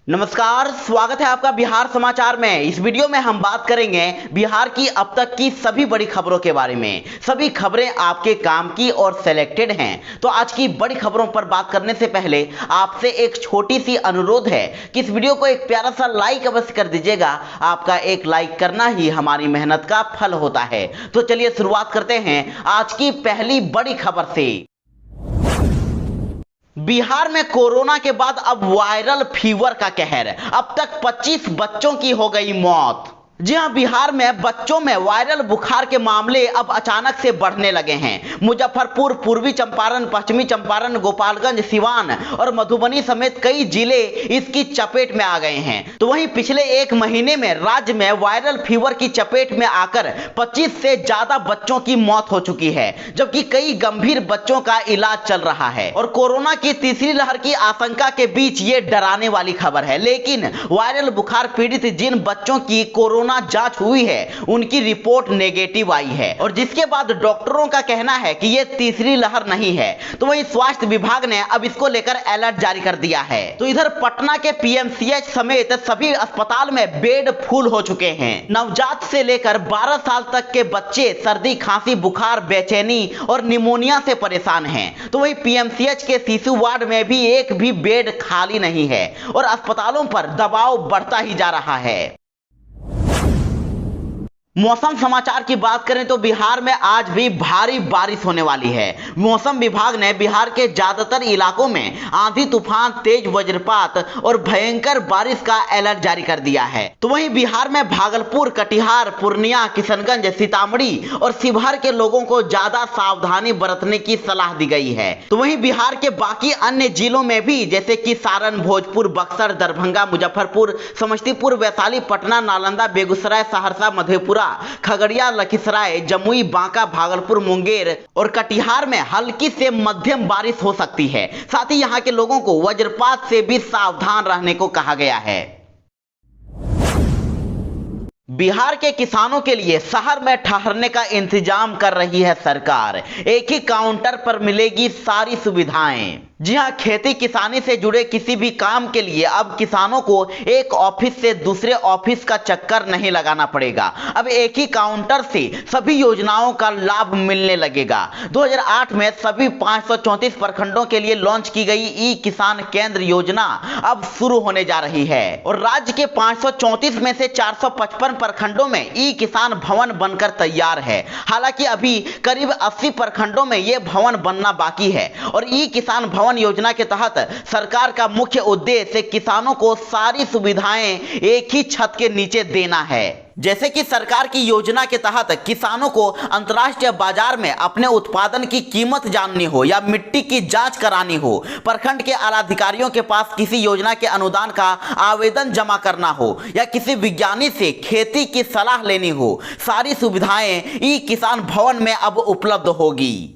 नमस्कार, स्वागत है आपका बिहार समाचार में। इस वीडियो में हम बात करेंगे बिहार की अब तक की सभी बड़ी खबरों के बारे में। सभी खबरें आपके काम की और सिलेक्टेड हैं। तो आज की बड़ी खबरों पर बात करने से पहले आपसे एक छोटी सी अनुरोध है कि इस वीडियो को एक प्यारा सा लाइक अवश्य कर दीजिएगा। आपका एक लाइक करना ही हमारी मेहनत का फल होता है। तो चलिए शुरुआत करते हैं आज की पहली बड़ी खबर से। बिहार में कोरोना के बाद अब वायरल फीवर का कहर। अब तक 25 बच्चों की हो गई मौत। जी हां, बिहार में बच्चों में वायरल बुखार के मामले अब अचानक से बढ़ने लगे हैं। मुजफ्फरपुर, पूर्वी चंपारण, पश्चिमी चंपारण, गोपालगंज, सिवान और मधुबनी समेत कई जिले इसकी चपेट में आ गए हैं। तो वहीं पिछले एक महीने में राज्य में वायरल फीवर की चपेट में आकर 25 से ज्यादा बच्चों की मौत हो चुकी है, जबकि कई गंभीर बच्चों का इलाज चल रहा है। और कोरोना की तीसरी लहर की आशंका के बीच ये डराने वाली खबर है। लेकिन वायरल बुखार पीड़ित जिन बच्चों की कोरोना जांच हुई है उनकी रिपोर्ट नेगेटिव आई है, और जिसके बाद डॉक्टरों का कहना है कि यह तीसरी लहर नहीं है। तो वहीं स्वास्थ्य विभाग ने अब इसको लेकर अलर्ट जारी कर दिया है। तो इधर पटना के पीएमसीएच समेत सभी अस्पताल में बेड फुल हो चुके हैं। नवजात से लेकर 12 साल तक के बच्चे सर्दी, खांसी, बुखार, बेचैनी और निमोनिया से परेशान हैं। तो वहीं पीएमसीएच के शिशु वार्ड में भी एक भी बेड खाली नहीं है और अस्पतालों पर दबाव बढ़ता ही जा रहा है। मौसम समाचार की बात करें तो बिहार में आज भी भारी बारिश होने वाली है। मौसम विभाग ने बिहार के ज्यादातर इलाकों में आंधी, तूफान, तेज वज्रपात और भयंकर बारिश का अलर्ट जारी कर दिया है। तो वहीं बिहार में भागलपुर, कटिहार, पूर्णिया, किशनगंज, सीतामढ़ी और शिवहर के लोगों को ज्यादा सावधानी बरतने की सलाह दी गई है। तो वहीं बिहार के बाकी अन्य जिलों में भी, जैसे कि सारण, भोजपुर, बक्सर, दरभंगा, मुजफ्फरपुर, समस्तीपुर, वैशाली, पटना, नालंदा, बेगूसराय, सहरसा, मधेपुरा, खगड़िया, लखीसराय, जमुई, बांका, भागलपुर, मुंगेर और कटिहार में हल्की से मध्यम बारिश हो सकती है। साथ ही यहां के लोगों को वज्रपात से भी सावधान रहने को कहा गया है। बिहार के किसानों के लिए शहर में ठहरने का इंतजाम कर रही है सरकार। एक ही काउंटर पर मिलेगी सारी सुविधाएं। जी हां, खेती किसानी से जुड़े किसी भी काम के लिए अब किसानों को एक ऑफिस से दूसरे ऑफिस का चक्कर नहीं लगाना पड़ेगा। अब एक ही काउंटर से सभी योजनाओं का लाभ मिलने लगेगा। 2008 में सभी 534 प्रखंडों के लिए लॉन्च की गई ई किसान केंद्र योजना अब शुरू होने जा रही है, और राज्य के 534 में से 455 प्रखंडों में ई किसान भवन बनकर तैयार है। हालांकि अभी करीब 80 प्रखंडों में यह भवन बनना बाकी है। और ई किसान भवन योजना के तहत सरकार का मुख्य उद्देश्य किसानों को सारी सुविधाएं एक ही छत के नीचे देना है। जैसे कि सरकार की योजना के तहत किसानों को अंतर्राष्ट्रीय बाजार में अपने उत्पादन की कीमत जाननी हो या मिट्टी की जांच करानी हो, प्रखंड के आलाधिकारियों के पास किसी योजना के अनुदान का आवेदन जमा करना हो या किसी विज्ञानी से खेती की सलाह लेनी हो, सारी सुविधाएं ई किसान भवन में अब उपलब्ध होगी।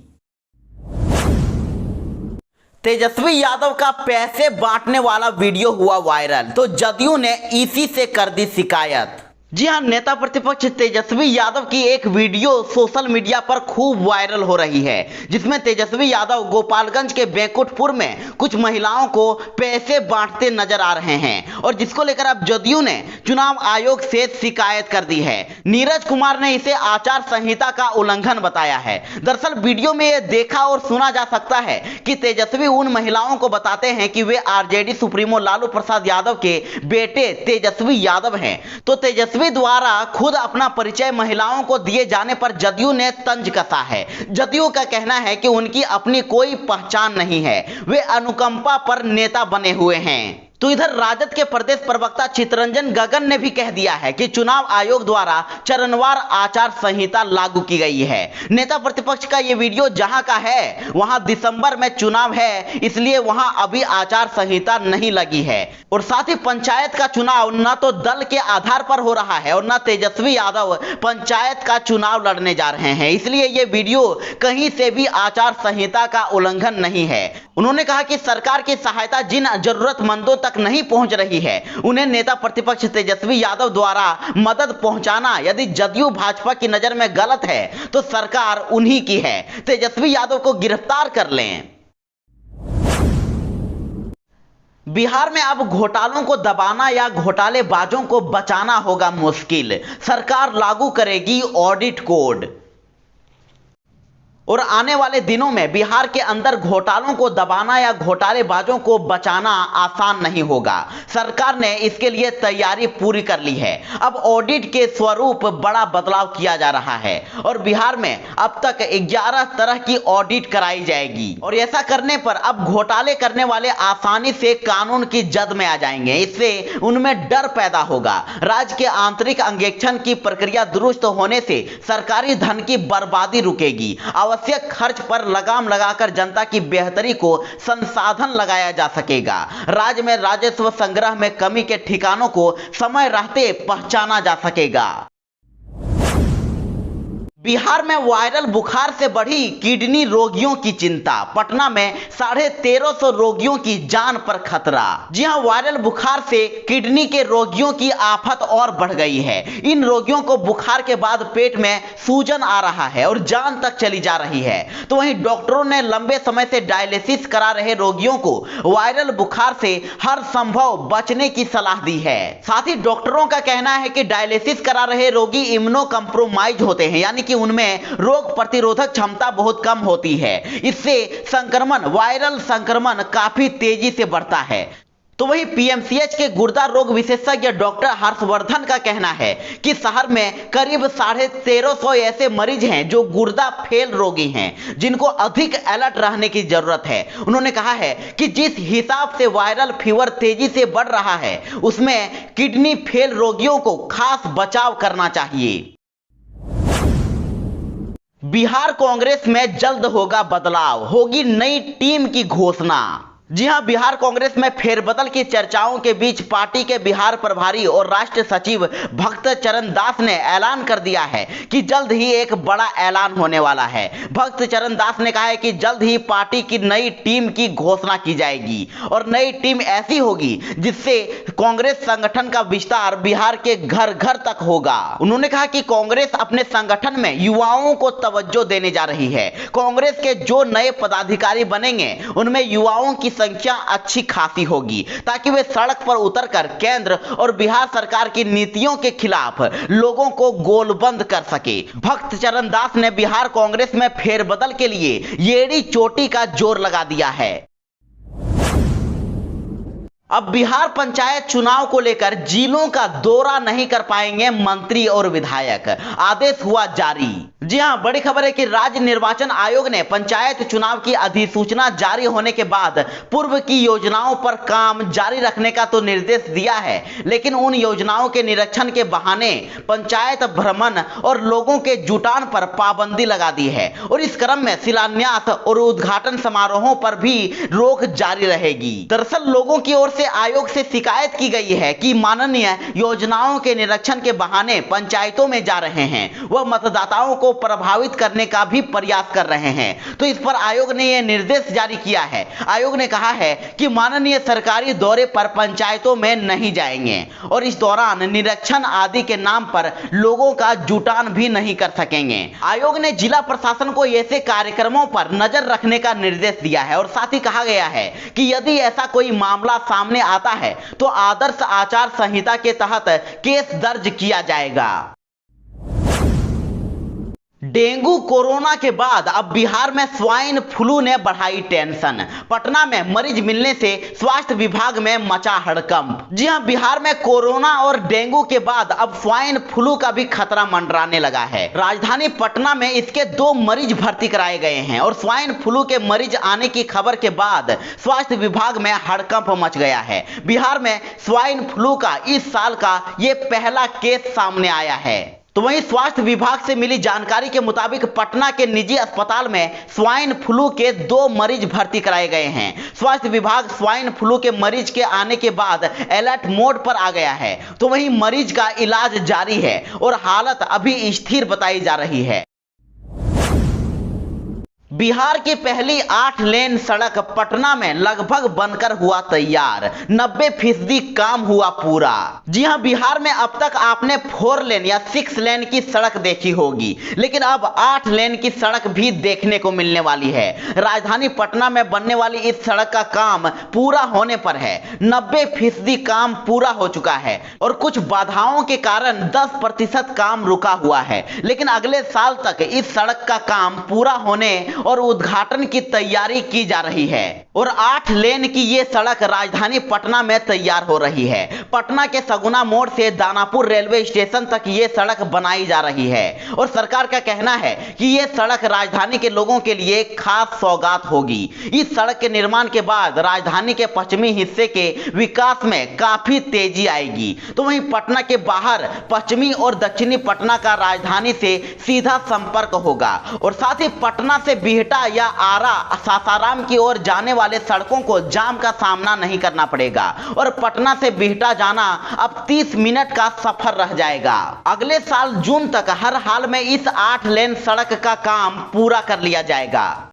तेजस्वी यादव का पैसे बांटने वाला वीडियो हुआ वायरल, तो जदयू ने ईसी से कर दी शिकायत। जी हां, नेता प्रतिपक्ष तेजस्वी यादव की एक वीडियो सोशल मीडिया पर खूब वायरल हो रही है, जिसमें तेजस्वी यादव गोपालगंज के बैंकुटपुर में कुछ महिलाओं को पैसे बांटते नजर आ रहे हैं, और जिसको लेकर अब जदयू ने चुनाव आयोग से शिकायत कर दी है। नीरज कुमार ने इसे आचार संहिता का उल्लंघन बताया है। दरअसल वीडियो में यह देखा और सुना जा सकता है कि तेजस्वी उन महिलाओं को बताते हैं कि वे आरजेडी सुप्रीमो लालू प्रसाद यादव के बेटे तेजस्वी यादव हैं। तो तेजस्वी द्वारा खुद अपना परिचय महिलाओं को दिए जाने पर जदयू ने तंज कसा है। जदयू का कहना है कि उनकी अपनी कोई पहचान नहीं है, वे अनुकंपा पर नेता बने हुए हैं। तो इधर राजद के प्रदेश प्रवक्ता चितरंजन गगन ने भी कह दिया है कि चुनाव आयोग द्वारा चरणवार आचार संहिता लागू की गई है। नेता प्रतिपक्ष का यह वीडियो जहां का है वहां दिसंबर में चुनाव है, इसलिए वहां अभी आचार संहिता नहीं लगी है। और साथ ही पंचायत का चुनाव न तो दल के आधार पर हो रहा है और न तेजस्वी यादव पंचायत का चुनाव लड़ने जा रहे हैं, इसलिए यह वीडियो कहीं से भी आचार संहिता का उल्लंघन नहीं है। उन्होंने कहा कि सरकार की सहायता जिन जरूरतमंदों तक नहीं पहुंच रही है उन्हें नेता प्रतिपक्ष तेजस्वी यादव द्वारा मदद पहुंचाना यदि जदयू भाजपा की नजर में गलत है तो सरकार उन्हीं की है। तेजस्वी यादव को गिरफ्तार कर लें। बिहार में अब घोटालों को दबाना या घोटालेबाजों को बचाना होगा मुश्किल। सरकार लागू करेगी ऑडिट कोड। और आने वाले दिनों में बिहार के अंदर घोटालों को दबाना या घोटालेबाजों को बचाना आसान नहीं होगा। सरकार ने इसके लिए तैयारी पूरी कर ली है। अब ऑडिट के स्वरूप बड़ा बदलाव किया जा रहा है और बिहार में अब तक 11 तरह की ऑडिट कराई जाएगी और ऐसा करने पर अब घोटाले करने वाले आसानी से कानून की जद में आ जाएंगे। इससे उनमें डर पैदा होगा। राज्य के आंतरिक अंगेक्षण की प्रक्रिया दुरुस्त होने से सरकारी धन की बर्बादी रुकेगी। आवश्यक खर्च पर लगाम लगाकर जनता की बेहतरी को संसाधन लगाया जा सकेगा। राज्य में राजस्व संग्रह में कमी के ठिकानों को समय रहते पहचाना जा सकेगा। बिहार में वायरल बुखार से बढ़ी किडनी रोगियों की चिंता। पटना में 1350 रोगियों की जान पर खतरा। जी हां, वायरल बुखार से किडनी के रोगियों की आफत और बढ़ गई है। इन रोगियों को बुखार के बाद पेट में सूजन आ रहा है और जान तक चली जा रही है। तो वहीं डॉक्टरों ने लंबे समय से डायलिसिस करा रहे रोगियों को वायरल बुखार से हर संभव बचने की सलाह दी है। साथ ही डॉक्टरों का कहना है कि डायलिसिस करा रहे रोगी इम्यूनो कंप्रोमाइज होते हैं, यानी कि उनमें रोग प्रतिरोधक क्षमता बहुत कम होती है। इससे संक्रमण, वायरल संक्रमण काफी तेजी से बढ़ता है। तो वही पीएमसीएच के गुर्दा रोग विशेषज्ञ डॉक्टर हर्षवर्धन का कहना है कि शहर में करीब 1350 ऐसे मरीज हैं जो गुर्दा फेल रोगी हैं, जिनको अधिक अलर्ट रहने की जरूरत है। उन्होंने कहा है कि जिस हिसाब से वायरल फीवर तेजी से बढ़ रहा है, उसमें किडनी फेल रोगियों को खास बचाव करना चाहिए। बिहार कांग्रेस में जल्द होगा बदलाव, होगी नई टीम की घोषणा। जी हां, बिहार कांग्रेस में फेरबदल की चर्चाओं के बीच पार्टी के बिहार प्रभारी और राष्ट्रीय सचिव भक्त चरण दास ने ऐलान कर दिया है कि जल्द ही एक बड़ा ऐलान होने वाला है। भक्त चरण दास ने कहा है कि जल्द ही पार्टी की नई टीम की घोषणा की जाएगी और नई टीम ऐसी होगी जिससे कांग्रेस संगठन का विस्तार बिहार के घर घर तक होगा। उन्होंने कहा कि कांग्रेस अपने संगठन में युवाओं को तवज्जो देने जा रही है। कांग्रेस के जो नए पदाधिकारी बनेंगे उनमें युवाओं की संख्या अच्छी खासी होगी, ताकि वे सड़क पर उतरकर केंद्र और बिहार सरकार की नीतियों के खिलाफ लोगों को गोलबंद कर सके। भक्त चरण दास ने बिहार कांग्रेस में फेरबदल के लिए एड़ी चोटी का जोर लगा दिया है। अब बिहार पंचायत चुनाव को लेकर जिलों का दौरा नहीं कर पाएंगे मंत्री और विधायक, आदेश हुआ जारी। जी हां, बड़ी खबर है कि राज्य निर्वाचन आयोग ने पंचायत चुनाव की अधिसूचना जारी होने के बाद पूर्व की योजनाओं पर काम जारी रखने का तो निर्देश दिया है, लेकिन उन योजनाओं के निरीक्षण के बहाने पंचायत भ्रमण और लोगों के जुटान पर पाबंदी लगा दी है और इस क्रम में शिलान्यास और उद्घाटन समारोहों पर भी रोक जारी रहेगी। दरअसल लोगों की ओर से आयोग से शिकायत की गई है कि माननीय योजनाओं के निरीक्षण के बहाने पंचायतों में जा रहे हैं, वह मतदाताओं को प्रभावित करने का भी प्रयास कर रहे हैं। तो इस पर आयोग ने यह निर्देश जारी किया है। आयोग ने कहा है कि माननीय सरकारी दौरे पर पंचायतों में नहीं जाएंगे और इस दौरान निरीक्षण आदि के नाम पर लोगों का जुटान भी नहीं कर सकेंगे। आयोग ने जिला प्रशासन को ऐसे कार्यक्रमों पर नजर रखने का निर्देश दिया है और साथ ही कहा गया है कि यदि ऐसा कोई मामला सामने आता है तो आदर्श आचार संहिता के तहत केस दर्ज किया जाएगा। डेंगू कोरोना के बाद अब बिहार में स्वाइन फ्लू ने बढ़ाई टेंशन। पटना में मरीज मिलने से स्वास्थ्य विभाग में मचा हड़कंप। जी हां, बिहार में कोरोना और डेंगू के बाद अब स्वाइन फ्लू का भी खतरा मंडराने लगा है। राजधानी पटना में इसके 2 मरीज भर्ती कराए गए हैं और स्वाइन फ्लू के मरीज आने की खबर के बाद स्वास्थ्य विभाग में हड़कंप मच गया है। बिहार में स्वाइन फ्लू का इस साल का ये पहला केस सामने आया है। तो वहीं स्वास्थ्य विभाग से मिली जानकारी के मुताबिक पटना के निजी अस्पताल में स्वाइन फ्लू के 2 मरीज भर्ती कराए गए हैं। स्वास्थ्य विभाग स्वाइन फ्लू के मरीज के आने के बाद अलर्ट मोड पर आ गया है। तो वहीं मरीज का इलाज जारी है और हालत अभी स्थिर बताई जा रही है। बिहार की पहली 8 लेन सड़क पटना में लगभग बनकर हुआ तैयार, 90% काम हुआ पूरा। जी हां, बिहार में अब तक आपने 4 लेन या 6 लेन की सड़क देखी होगी, लेकिन अब 8 लेन की सड़क भी देखने को मिलने वाली है। राजधानी पटना में बनने वाली इस सड़क का काम पूरा होने पर है, 90% काम पूरा हो चुका है और कुछ बाधाओं के कारण 10% काम रुका हुआ है, लेकिन अगले साल तक इस सड़क का काम पूरा होने और उद्घाटन की तैयारी की जा रही है और 8 लेन की ये सड़क राजधानी पटना में तैयार हो रही है। पटना के सगुना मोड़ से दानापुर रेलवे स्टेशन तक ये सड़क बनाई जा रही है और सरकार का कहना है कि ये सड़क राजधानी के लोगों के लिए खास सौगात होगी। इस सड़क के निर्माण के बाद राजधानी के पश्चिमी हिस्से के विकास में काफी तेजी आएगी। तो वहीं पटना के बाहर पश्चिमी और दक्षिणी पटना का राजधानी से सीधा संपर्क होगा और साथ ही पटना से बिहटा या आरा सासाराम की ओर जाने वाले सड़कों को जाम का सामना नहीं करना पड़ेगा और पटना से बिहटा जाना अब 30 मिनट का सफर रह जाएगा। अगले साल जून तक हर हाल में इस 8 लेन सड़क का काम पूरा कर लिया जाएगा।